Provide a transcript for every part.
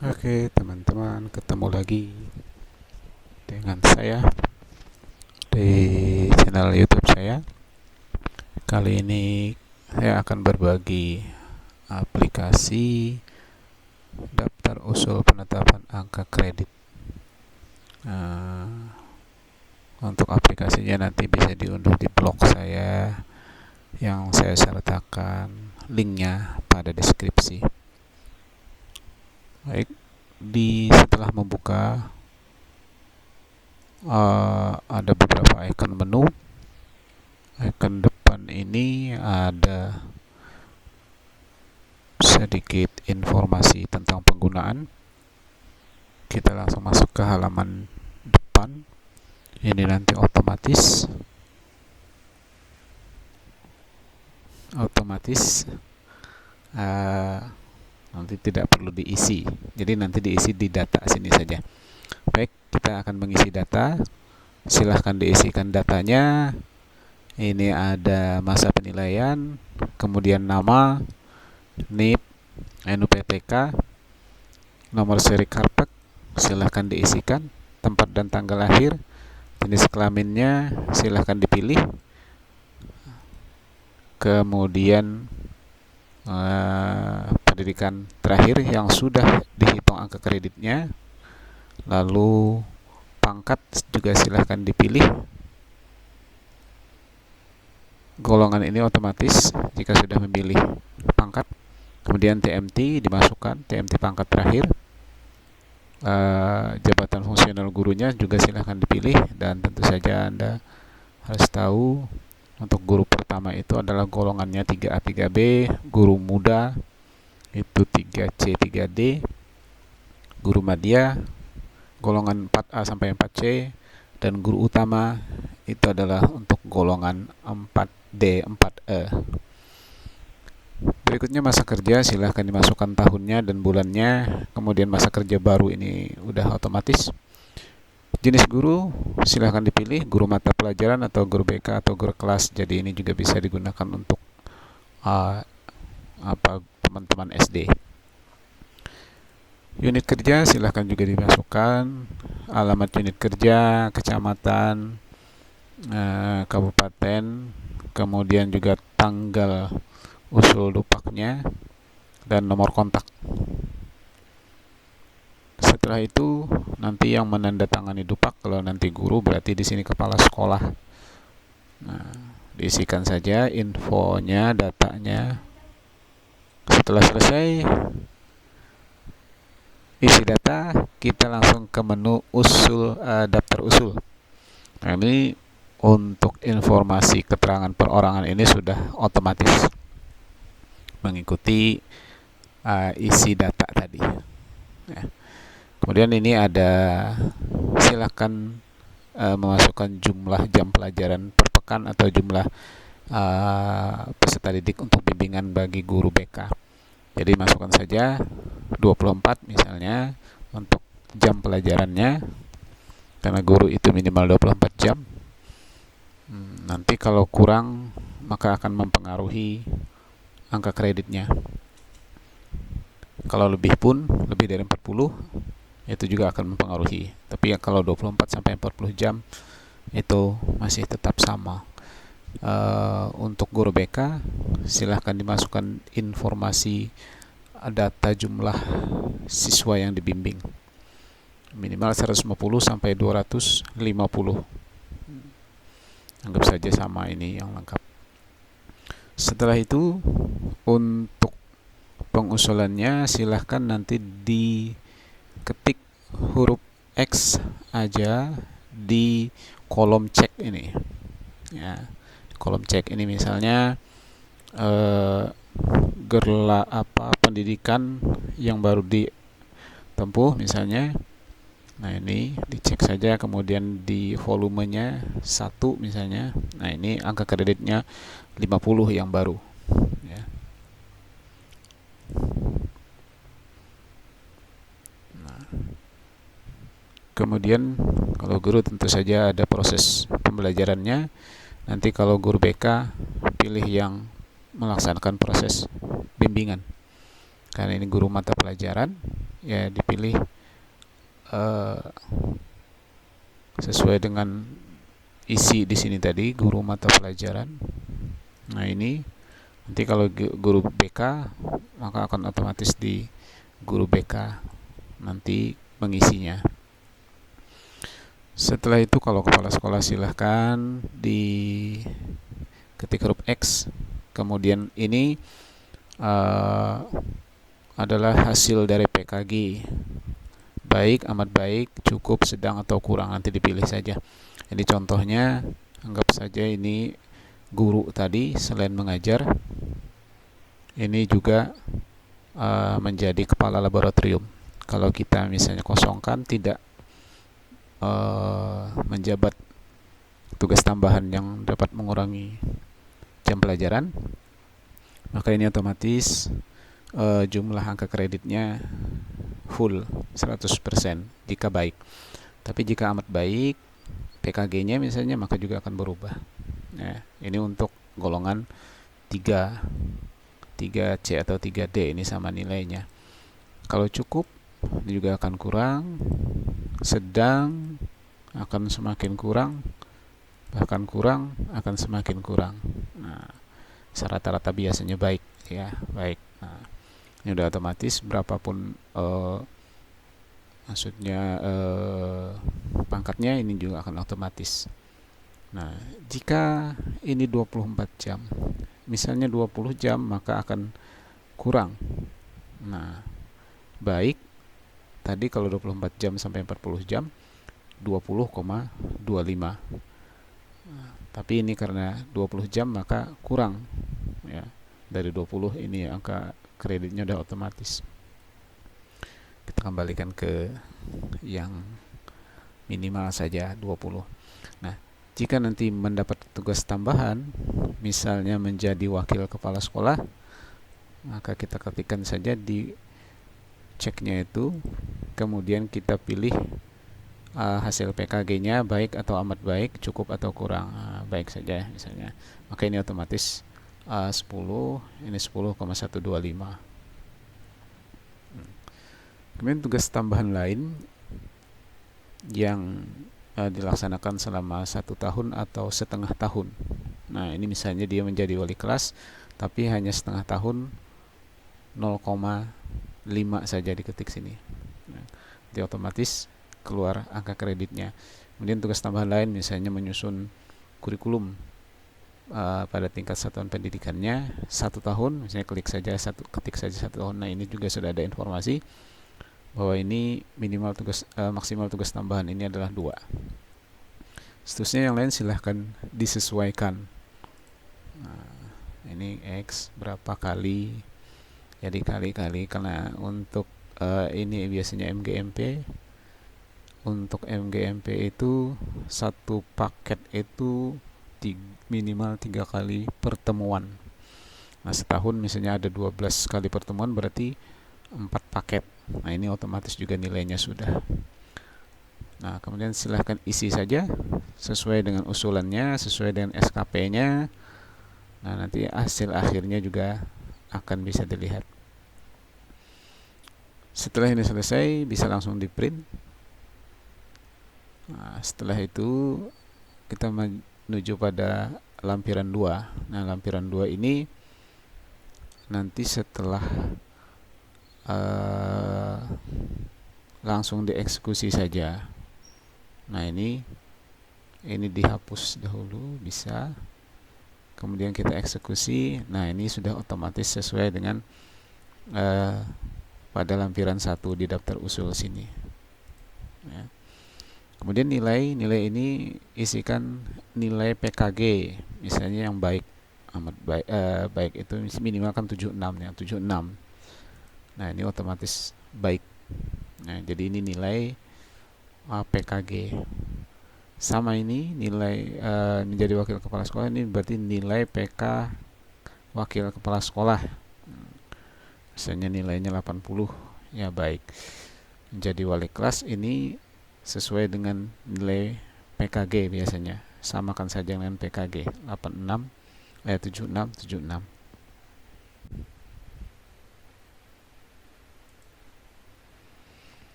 Oke, teman-teman, ketemu lagi dengan saya di channel YouTube saya. Kali ini saya akan berbagi aplikasi daftar usul penetapan angka kredit. Nah, untuk aplikasinya nanti bisa diunduh di blog saya yang saya sertakan linknya pada deskripsi. Baik, setelah membuka ada beberapa icon menu. Icon depan ini ada sedikit informasi tentang penggunaan. Kita langsung masuk ke halaman depan. Ini nanti otomatis nanti tidak perlu diisi. Jadi nanti diisi di data sini saja. Baik, kita akan mengisi data. Silahkan diisikan datanya. Ini ada masa penilaian, kemudian nama, NIP, NUPTK, nomor seri karpet, silahkan diisikan, tempat dan tanggal lahir, jenis kelaminnya silahkan dipilih, kemudian pendidikan terakhir yang sudah dihitung angka kreditnya, lalu pangkat juga silahkan dipilih. Golongan ini otomatis jika sudah memilih pangkat. Kemudian TMT dimasukkan, TMT pangkat terakhir. Jabatan fungsional gurunya juga silahkan dipilih, dan tentu saja Anda harus tahu untuk guru pertama itu adalah golongannya 3A 3B, guru muda itu 3C 3D, guru madya golongan 4A sampai 4C, dan guru utama itu adalah untuk golongan 4D 4E. Berikutnya masa kerja, silahkan dimasukkan tahunnya dan bulannya. Kemudian masa kerja baru ini udah otomatis. Jenis guru silahkan dipilih, guru mata pelajaran atau guru BK atau guru kelas. Jadi ini juga bisa digunakan untuk teman-teman SD. Unit kerja silahkan juga dimasukkan, alamat unit kerja, kecamatan, kabupaten, kemudian juga tanggal usul dupaknya, dan nomor kontak. Setelah itu nanti yang menandatangani dupak, kalau nanti guru berarti di sini kepala sekolah. Nah, diisikan saja infonya, datanya. Setelah selesai isi data, kita langsung ke menu usul, daftar usul. Nah, ini untuk informasi keterangan perorangan ini sudah otomatis mengikuti isi data tadi. Ya. Kemudian ini ada silakan memasukkan jumlah jam pelajaran per pekan atau jumlah peserta didik untuk bimbingan bagi guru BK. Jadi masukkan saja 24 misalnya untuk jam pelajarannya, karena guru itu minimal 24 jam. Nanti kalau kurang maka akan mempengaruhi angka kreditnya. Kalau lebih pun, lebih dari 40, itu juga akan mempengaruhi. Tapi kalau 24 sampai 40 jam itu masih tetap sama. Untuk guru BK silahkan dimasukkan informasi data jumlah siswa yang dibimbing, minimal 150 sampai 250. Anggap saja sama ini yang lengkap. Setelah itu untuk pengusulannya silahkan nanti diketik huruf X aja di kolom cek ini. Ya, kolom cek ini misalnya pendidikan yang baru ditempuh misalnya. Nah, ini dicek saja, kemudian di volumenya 1 misalnya. Nah, ini angka kreditnya 50 yang baru, ya. Nah, kemudian kalau guru tentu saja ada proses pembelajarannya. Nanti kalau guru BK pilih yang melaksanakan proses bimbingan. Karena ini guru mata pelajaran, ya dipilih sesuai dengan isi di sini tadi, guru mata pelajaran. Nah ini nanti kalau guru BK, maka akan otomatis di guru BK nanti mengisinya. Setelah itu kalau kepala sekolah silahkan ketik huruf X, kemudian ini adalah hasil dari PKG, baik, amat baik, cukup, sedang, atau kurang, nanti dipilih saja. Jadi contohnya, anggap saja ini guru tadi selain mengajar, ini juga menjadi kepala laboratorium. Kalau kita misalnya kosongkan, tidak menjabat tugas tambahan yang dapat mengurangi jam pelajaran, maka ini otomatis jumlah angka kreditnya full 100% jika baik. Tapi jika amat baik, PKG-nya misalnya, maka juga akan berubah. Nah, ini untuk golongan 3C atau 3D, ini sama nilainya. Kalau cukup, ini juga akan kurang, sedang akan semakin kurang, bahkan kurang akan semakin kurang. Nah, rata-rata biasanya baik, ya, baik. Nah, ini udah otomatis, berapapun maksudnya pangkatnya, ini juga akan otomatis. Nah, jika ini 24 jam, misalnya 20 jam, maka akan kurang. Nah, baik, tadi kalau 24 jam sampai 40 jam 20,25. Nah, tapi ini karena 20 jam maka kurang, ya. Dari 20 ini angka kreditnya udah otomatis. Kita kembalikan ke yang minimal saja, 20. Nah, jika nanti mendapat tugas tambahan, misalnya menjadi wakil kepala sekolah, maka kita ketikkan saja di ceknya itu, kemudian kita pilih hasil PKG-nya baik atau amat baik, cukup atau kurang. Baik saja misalnya, maka ini otomatis 10, ini 10,125. Kemudian tugas tambahan lain yang dilaksanakan selama 1 tahun atau setengah tahun. Nah, ini misalnya dia menjadi wali kelas tapi hanya setengah tahun, 0,5 saja diketik sini. Nah, jadi otomatis keluar angka kreditnya. Kemudian tugas tambahan lain misalnya menyusun kurikulum pada tingkat satuan pendidikannya 1 tahun, misalnya ketik saja 1 tahun. Nah, ini juga sudah ada informasi bahwa ini minimal tugas maksimal tugas tambahan ini adalah 2. Seterusnya yang lain silahkan disesuaikan. Nah, ini X berapa kali, ya dikali-kali, karena untuk ini biasanya MGMP. Untuk MGMP itu satu paket itu minimal 3 kali pertemuan. Nah, setahun misalnya ada 12 kali pertemuan, berarti 4 paket. Nah, ini otomatis juga nilainya sudah. Nah, kemudian silahkan isi saja sesuai dengan usulannya, sesuai dengan SKP-nya. Nah, nanti hasil akhirnya juga akan bisa dilihat. Setelah ini selesai, bisa langsung di print. Nah, setelah itu kita menuju pada lampiran 2. Nah, lampiran 2 ini nanti setelah langsung dieksekusi saja. Nah, ini dihapus dahulu, bisa. Kemudian kita eksekusi. Nah, ini sudah otomatis sesuai dengan pada lampiran 1 di daftar usul sini, ya. Kemudian nilai ini isikan nilai PKG, misalnya yang baik, amat baik, baik itu minimal kan 76, ya, 76. Nah, ini otomatis baik. Nah, jadi ini nilai PKG. Sama ini nilai menjadi wakil kepala sekolah, ini berarti nilai PK wakil kepala sekolah. Misalnya nilainya 80, ya baik. Menjadi wali kelas ini sesuai dengan nilai PKG biasanya. Samakan saja dengan PKG 76, 76.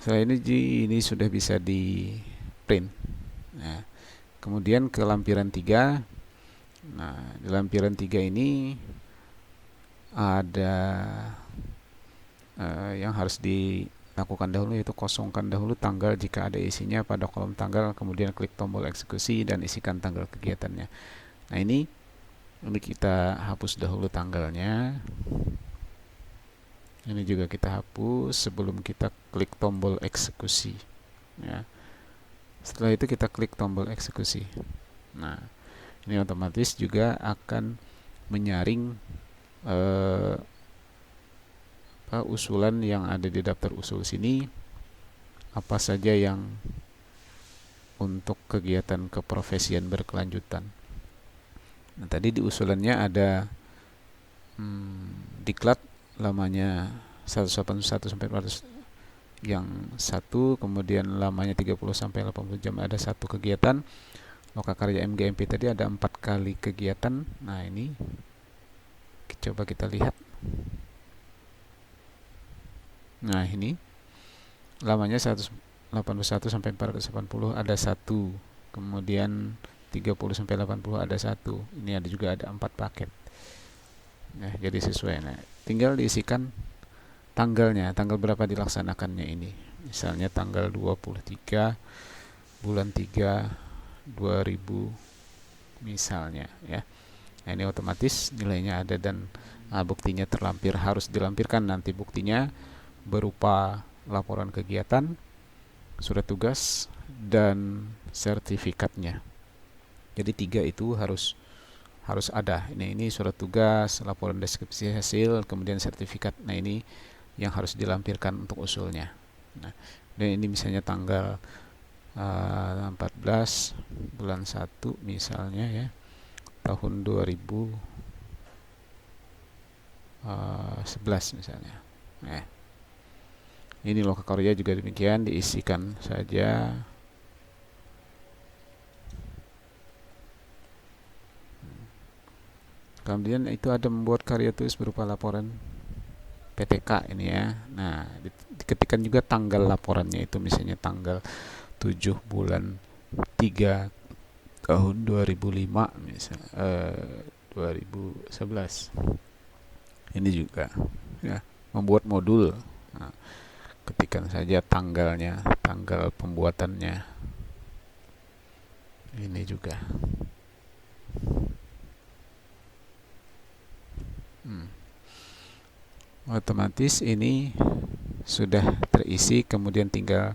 Setelah ini sudah bisa di print. Nah, kemudian ke lampiran 3. Nah, di lampiran 3 ini ada yang harus dilakukan dahulu, yaitu kosongkan dahulu tanggal jika ada isinya pada kolom tanggal, kemudian klik tombol eksekusi dan isikan tanggal kegiatannya. Nah, ini kita hapus dahulu tanggalnya. Ini juga kita hapus sebelum kita klik tombol eksekusi, ya. Setelah itu kita klik tombol eksekusi. Nah, ini otomatis juga akan menyaring usulan yang ada di daftar usul sini, apa saja yang untuk kegiatan keprofesian berkelanjutan. Nah, tadi di usulannya ada diklat lamanya 181 sampai 400 yang satu, kemudian lamanya 30 sampai 80 jam ada satu kegiatan. Lokakarya MGMP tadi ada 4 kali kegiatan. Nah, ini coba kita lihat. Nah, ini lamanya 181 sampai 480 ada satu, kemudian 30 sampai 80 ada satu. Ini ada juga ada 4 paket. Nah, jadi sesuai. Nah, tinggal diisikan tanggalnya, tanggal berapa dilaksanakannya ini. Misalnya tanggal 23 bulan 3 2000 misalnya, ya. Nah, ini otomatis nilainya ada dan buktinya terlampir. Harus dilampirkan nanti buktinya berupa laporan kegiatan, surat tugas, dan sertifikatnya. Jadi 3 itu harus ada. Ini surat tugas, laporan deskripsi hasil, kemudian sertifikat. Nah, ini yang harus dilampirkan untuk usulnya. Nah, dan ini misalnya tanggal 14 bulan 1 misalnya, ya, tahun 2011 misalnya. Nah, ini lokakarya juga demikian, diisikan saja. Kemudian itu ada membuat karya tulis berupa laporan PTK ini, ya. Nah, diketikkan juga tanggal laporannya, itu misalnya tanggal 7 bulan 3 tahun 2005 misal 2011. Ini juga, ya, membuat modul. Nah, ketikkan saja tanggalnya, tanggal pembuatannya. Ini juga. Otomatis ini sudah terisi, kemudian tinggal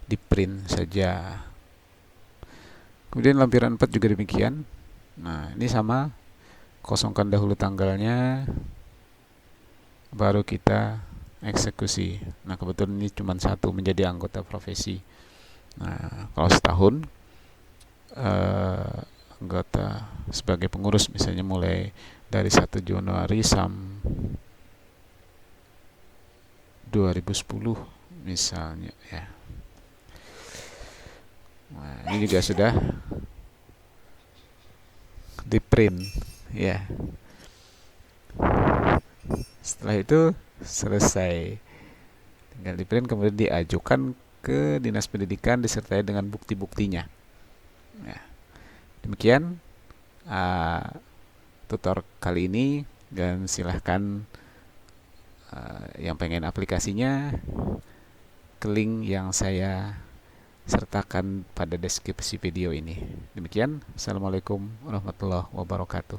di print saja. Kemudian lampiran 4 juga demikian. Nah, ini sama, kosongkan dahulu tanggalnya, baru kita eksekusi. Nah, kebetulan ini cuma satu, menjadi anggota profesi. Nah, kalau setahun anggota sebagai pengurus misalnya mulai dari 1 Januari sampai 2010 misalnya, ya. Nah, ini juga sudah di print, ya. Setelah itu selesai, tinggal di print, kemudian diajukan ke Dinas Pendidikan disertai dengan bukti-buktinya. Ya. Demikian tutor kali ini, dan silahkan yang pengen aplikasinya ke link yang saya sertakan pada deskripsi video ini. Demikian, Assalamualaikum warahmatullahi wabarakatuh.